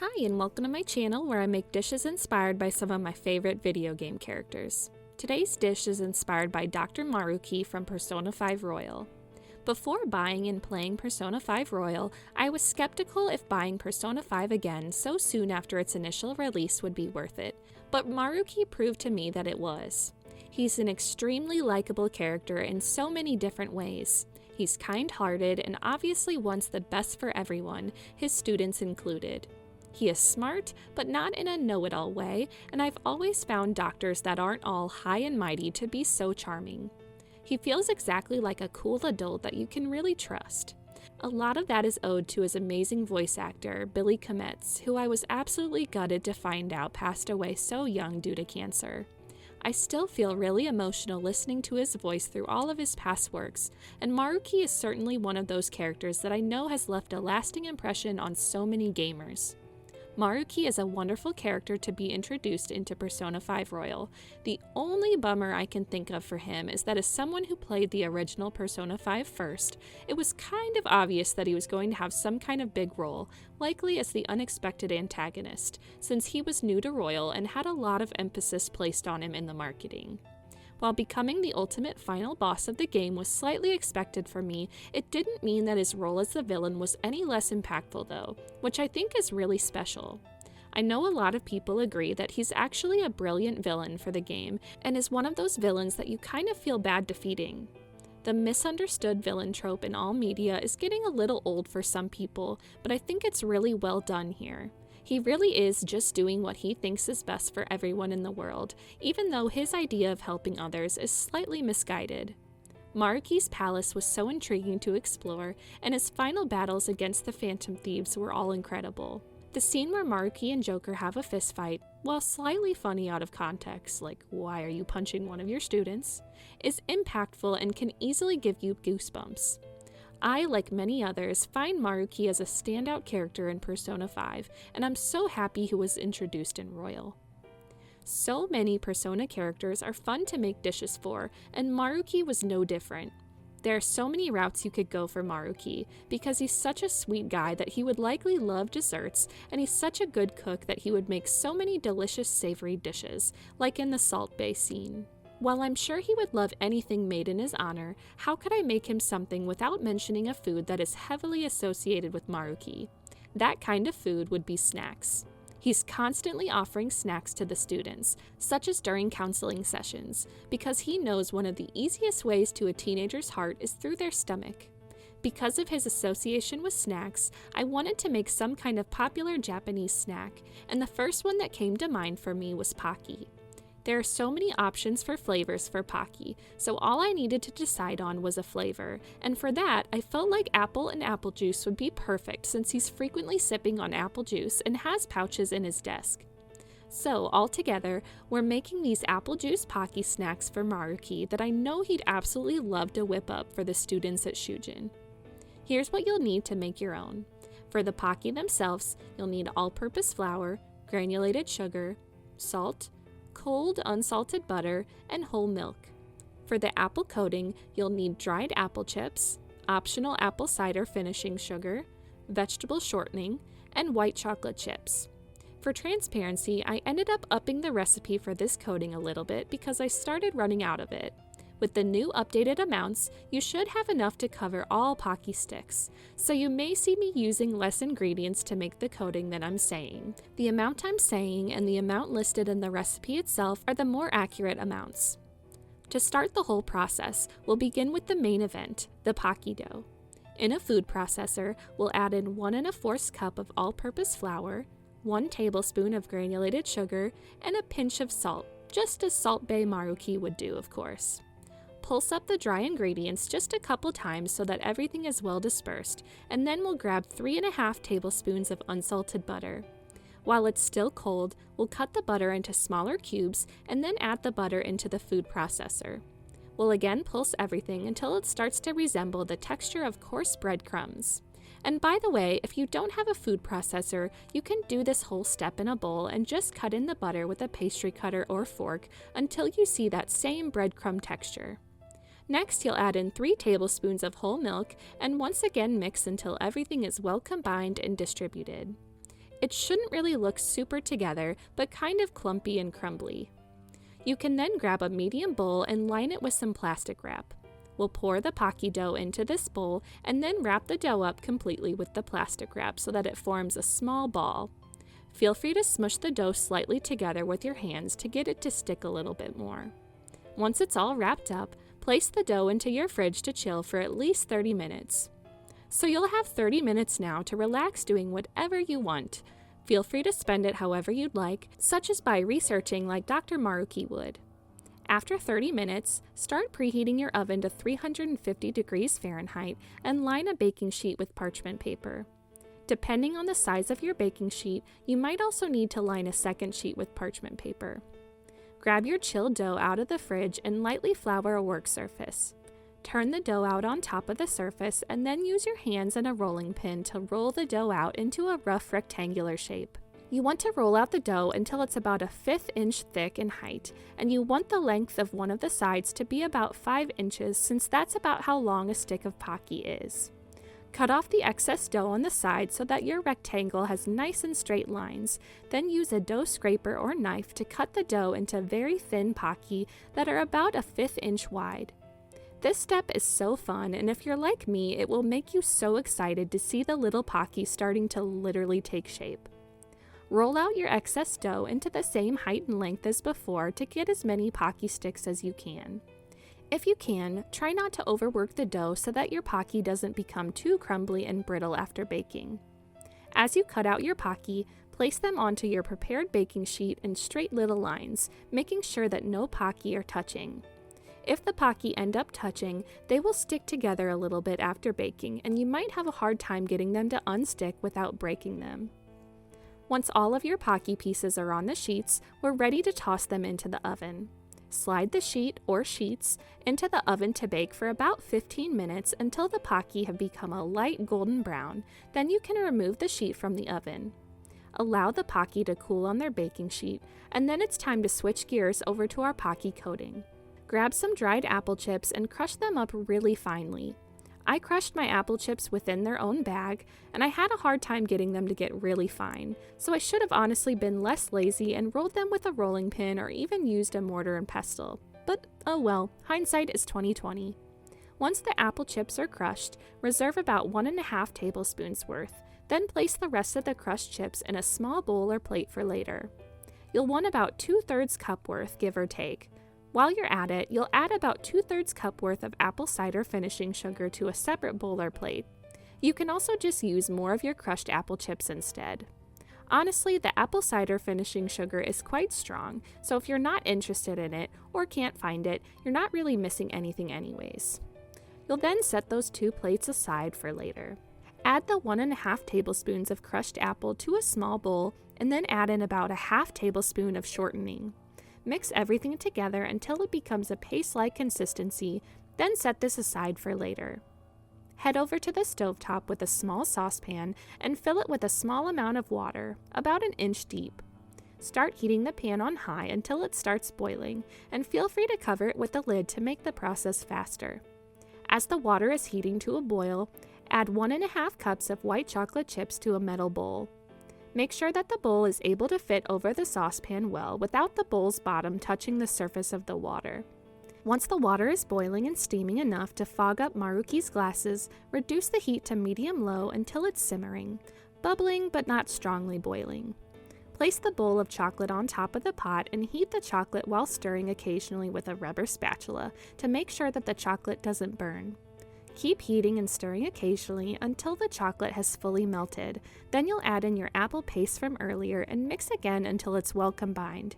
Hi, and welcome to my channel where I make dishes inspired by some of my favorite video game characters. Today's dish is inspired by Dr. Maruki from Persona 5 Royal. Before buying and playing Persona 5 Royal, I was skeptical if buying Persona 5 again so soon after its initial release would be worth it, but Maruki proved to me that it was. He's an extremely likable character in so many different ways. He's kind-hearted and obviously wants the best for everyone, his students included. He is smart, but not in a know-it-all way, and I've always found doctors that aren't all high and mighty to be so charming. He feels exactly like a cool adult that you can really trust. A lot of that is owed to his amazing voice actor, Billy Kometz, who I was absolutely gutted to find out passed away so young due to cancer. I still feel really emotional listening to his voice through all of his past works, and Maruki is certainly one of those characters that I know has left a lasting impression on so many gamers. Maruki is a wonderful character to be introduced into Persona 5 Royal. The only bummer I can think of for him is that as someone who played the original Persona 5 first, it was kind of obvious that he was going to have some kind of big role, likely as the unexpected antagonist, since he was new to Royal and had a lot of emphasis placed on him in the marketing. While becoming the ultimate final boss of the game was slightly expected for me, it didn't mean that his role as the villain was any less impactful though, which I think is really special. I know a lot of people agree that he's actually a brilliant villain for the game, and is one of those villains that you kind of feel bad defeating. The misunderstood villain trope in all media is getting a little old for some people, but I think it's really well done here. He really is just doing what he thinks is best for everyone in the world, even though his idea of helping others is slightly misguided. Maruki's palace was so intriguing to explore, and his final battles against the Phantom Thieves were all incredible. The scene where Maruki and Joker have a fistfight, while slightly funny out of context, like why are you punching one of your students, is impactful and can easily give you goosebumps. I, like many others, find Maruki as a standout character in Persona 5, and I'm so happy he was introduced in Royal. So many Persona characters are fun to make dishes for, and Maruki was no different. There are so many routes you could go for Maruki, because he's such a sweet guy that he would likely love desserts, and he's such a good cook that he would make so many delicious savory dishes, like in the Salt Bay scene. While I'm sure he would love anything made in his honor, how could I make him something without mentioning a food that is heavily associated with Maruki? That kind of food would be snacks. He's constantly offering snacks to the students, such as during counseling sessions, because he knows one of the easiest ways to a teenager's heart is through their stomach. Because of his association with snacks, I wanted to make some kind of popular Japanese snack, and the first one that came to mind for me was Pocky. There are so many options for flavors for Pocky, so all I needed to decide on was a flavor, and for that, I felt like apple and apple juice would be perfect since he's frequently sipping on apple juice and has pouches in his desk. So, altogether, we're making these apple juice Pocky snacks for Maruki that I know he'd absolutely love to whip up for the students at Shujin. Here's what you'll need to make your own. For the Pocky themselves, you'll need all-purpose flour, granulated sugar, salt, cold unsalted butter, and whole milk. For the apple coating, you'll need dried apple chips, optional apple cider finishing sugar, vegetable shortening, and white chocolate chips. For transparency, I ended up upping the recipe for this coating a little bit because I started running out of it. With the new updated amounts, you should have enough to cover all Pocky sticks, so you may see me using less ingredients to make the coating than I'm saying. The amount I'm saying and the amount listed in the recipe itself are the more accurate amounts. To start the whole process, we'll begin with the main event, the Pocky dough. In a food processor, we'll add in 1 1/4 cup of all-purpose flour, 1 tablespoon of granulated sugar, and a pinch of salt, just as Salt Bay Maruki would do, of course. Pulse up the dry ingredients just a couple times so that everything is well dispersed, and then we'll grab 3 1/2 tablespoons of unsalted butter. While it's still cold, we'll cut the butter into smaller cubes and then add the butter into the food processor. We'll again pulse everything until it starts to resemble the texture of coarse breadcrumbs. And by the way, if you don't have a food processor, you can do this whole step in a bowl and just cut in the butter with a pastry cutter or fork until you see that same breadcrumb texture. Next, you'll add in 3 tablespoons of whole milk and once again mix until everything is well combined and distributed. It shouldn't really look super together, but kind of clumpy and crumbly. You can then grab a medium bowl and line it with some plastic wrap. We'll pour the Pocky dough into this bowl and then wrap the dough up completely with the plastic wrap so that it forms a small ball. Feel free to smush the dough slightly together with your hands to get it to stick a little bit more. Once it's all wrapped up, place the dough into your fridge to chill for at least 30 minutes. So you'll have 30 minutes now to relax doing whatever you want. Feel free to spend it however you'd like, such as by researching like Dr. Maruki would. After 30 minutes, start preheating your oven to 350 degrees Fahrenheit and line a baking sheet with parchment paper. Depending on the size of your baking sheet, you might also need to line a second sheet with parchment paper. Grab your chilled dough out of the fridge and lightly flour a work surface. Turn the dough out on top of the surface and then use your hands and a rolling pin to roll the dough out into a rough rectangular shape. You want to roll out the dough until it's about a 1/5 inch thick in height, and you want the length of one of the sides to be about 5 inches since that's about how long a stick of Pocky is. Cut off the excess dough on the side so that your rectangle has nice and straight lines, then use a dough scraper or knife to cut the dough into very thin Pocky that are about a 1/5 inch wide. This step is so fun, and if you're like me, it will make you so excited to see the little Pocky starting to literally take shape. Roll out your excess dough into the same height and length as before to get as many Pocky sticks as you can. If you can, try not to overwork the dough so that your Pocky doesn't become too crumbly and brittle after baking. As you cut out your Pocky, place them onto your prepared baking sheet in straight little lines, making sure that no Pocky are touching. If the Pocky end up touching, they will stick together a little bit after baking, and you might have a hard time getting them to unstick without breaking them. Once all of your Pocky pieces are on the sheets, we're ready to toss them into the oven. Slide the sheet or sheets into the oven to bake for about 15 minutes until the Pocky have become a light golden brown, then you can remove the sheet from the oven. Allow the Pocky to cool on their baking sheet, and then it's time to switch gears over to our Pocky coating. Grab some dried apple chips and crush them up really finely. I crushed my apple chips within their own bag, and I had a hard time getting them to get really fine, so I should have honestly been less lazy and rolled them with a rolling pin or even used a mortar and pestle. But oh well, hindsight is 20/20. Once the apple chips are crushed, reserve about 1½ tablespoons worth, then place the rest of the crushed chips in a small bowl or plate for later. You'll want about 2/3 cup worth, give or take. While you're at it, you'll add about 2/3 cup worth of apple cider finishing sugar to a separate bowl or plate. You can also just use more of your crushed apple chips instead. Honestly, the apple cider finishing sugar is quite strong, so if you're not interested in it or can't find it, you're not really missing anything anyways. You'll then set those 2 plates aside for later. Add the 1½ tablespoons of crushed apple to a small bowl and then add in about a 1/2 tablespoon of shortening. Mix everything together until it becomes a paste-like consistency, then set this aside for later. Head over to the stovetop with a small saucepan and fill it with a small amount of water, about 1 inch deep. Start heating the pan on high until it starts boiling, and feel free to cover it with a lid to make the process faster. As the water is heating to a boil, add 1½ cups of white chocolate chips to a metal bowl. Make sure that the bowl is able to fit over the saucepan well without the bowl's bottom touching the surface of the water. Once the water is boiling and steaming enough to fog up Maruki's glasses, reduce the heat to medium-low until it's simmering, bubbling but not strongly boiling. Place the bowl of chocolate on top of the pot and heat the chocolate while stirring occasionally with a rubber spatula to make sure that the chocolate doesn't burn. Keep heating and stirring occasionally until the chocolate has fully melted. Then you'll add in your apple paste from earlier and mix again until it's well combined.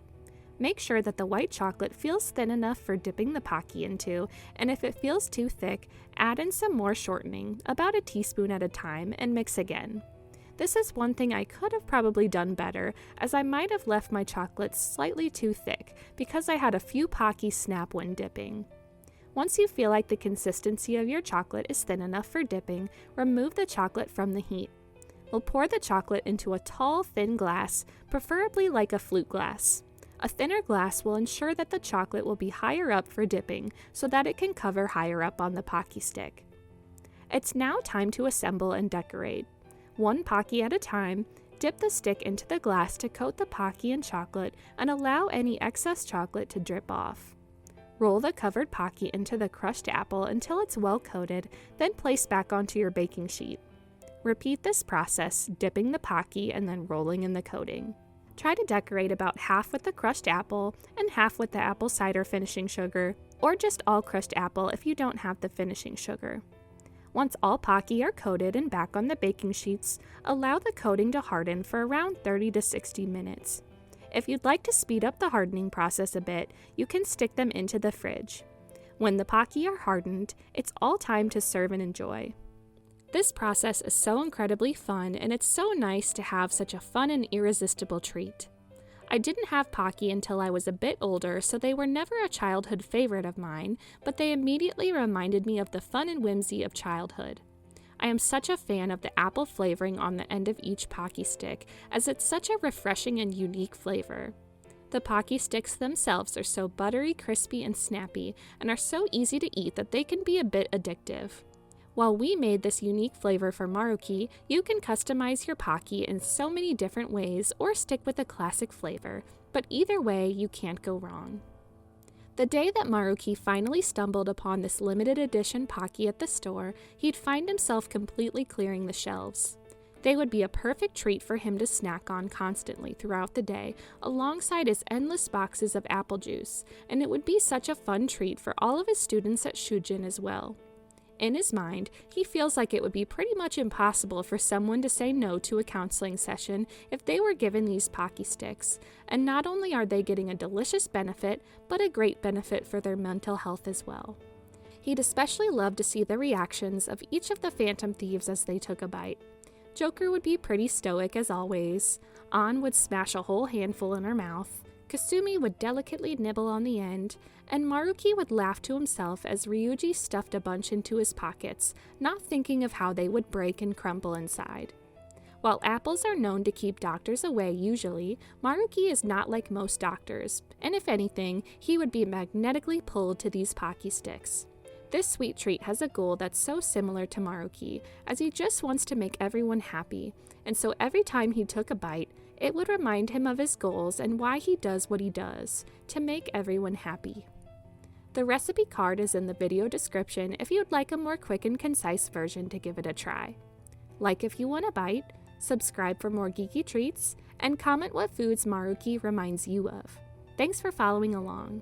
Make sure that the white chocolate feels thin enough for dipping the Pocky into, and if it feels too thick, add in some more shortening, about a teaspoon at a time, and mix again. This is one thing I could have probably done better, as I might have left my chocolate slightly too thick because I had a few Pocky snap when dipping. Once you feel like the consistency of your chocolate is thin enough for dipping, remove the chocolate from the heat. We'll pour the chocolate into a tall, thin glass, preferably like a flute glass. A thinner glass will ensure that the chocolate will be higher up for dipping so that it can cover higher up on the Pocky stick. It's now time to assemble and decorate. One Pocky at a time, Dip the stick into the glass to coat the Pocky in chocolate and allow any excess chocolate to drip off. Roll the covered Pocky into the crushed apple until it's well coated, then place back onto your baking sheet. Repeat this process, dipping the Pocky and then rolling in the coating. Try to decorate about half with the crushed apple and half with the apple cider finishing sugar, or just all crushed apple if you don't have the finishing sugar. Once all Pocky are coated and back on the baking sheets, allow the coating to harden for around 30 to 60 minutes. If you'd like to speed up the hardening process a bit, you can stick them into the fridge. When the Pocky are hardened, it's all time to serve and enjoy. This process is so incredibly fun, and it's so nice to have such a fun and irresistible treat. I didn't have Pocky until I was a bit older, so they were never a childhood favorite of mine, but they immediately reminded me of the fun and whimsy of childhood. I am such a fan of the apple flavoring on the end of each Pocky stick, as it's such a refreshing and unique flavor. The Pocky sticks themselves are so buttery, crispy, and snappy, and are so easy to eat that they can be a bit addictive. While we made this unique flavor for Maruki, you can customize your Pocky in so many different ways or stick with a classic flavor, but either way, you can't go wrong. The day that Maruki finally stumbled upon this limited edition Pocky at the store, he'd find himself completely clearing the shelves. They would be a perfect treat for him to snack on constantly throughout the day, alongside his endless boxes of apple juice, and it would be such a fun treat for all of his students at Shujin as well. In his mind, he feels like it would be pretty much impossible for someone to say no to a counseling session if they were given these Pocky sticks, and not only are they getting a delicious benefit, but a great benefit for their mental health as well. He'd especially love to see the reactions of each of the Phantom Thieves as they took a bite. Joker would be pretty stoic as always, An would smash a whole handful in her mouth, Kasumi would delicately nibble on the end, and Maruki would laugh to himself as Ryuji stuffed a bunch into his pockets, not thinking of how they would break and crumble inside. While apples are known to keep doctors away usually, Maruki is not like most doctors, and if anything, he would be magnetically pulled to these Pocky sticks. This sweet treat has a goal that's so similar to Maruki, as he just wants to make everyone happy, and so every time he took a bite, it would remind him of his goals and why he does what he does, to make everyone happy. The recipe card is in the video description if you'd like a more quick and concise version to give it a try. Like if you want a bite, subscribe for more geeky treats, and comment what foods Maruki reminds you of. Thanks for following along.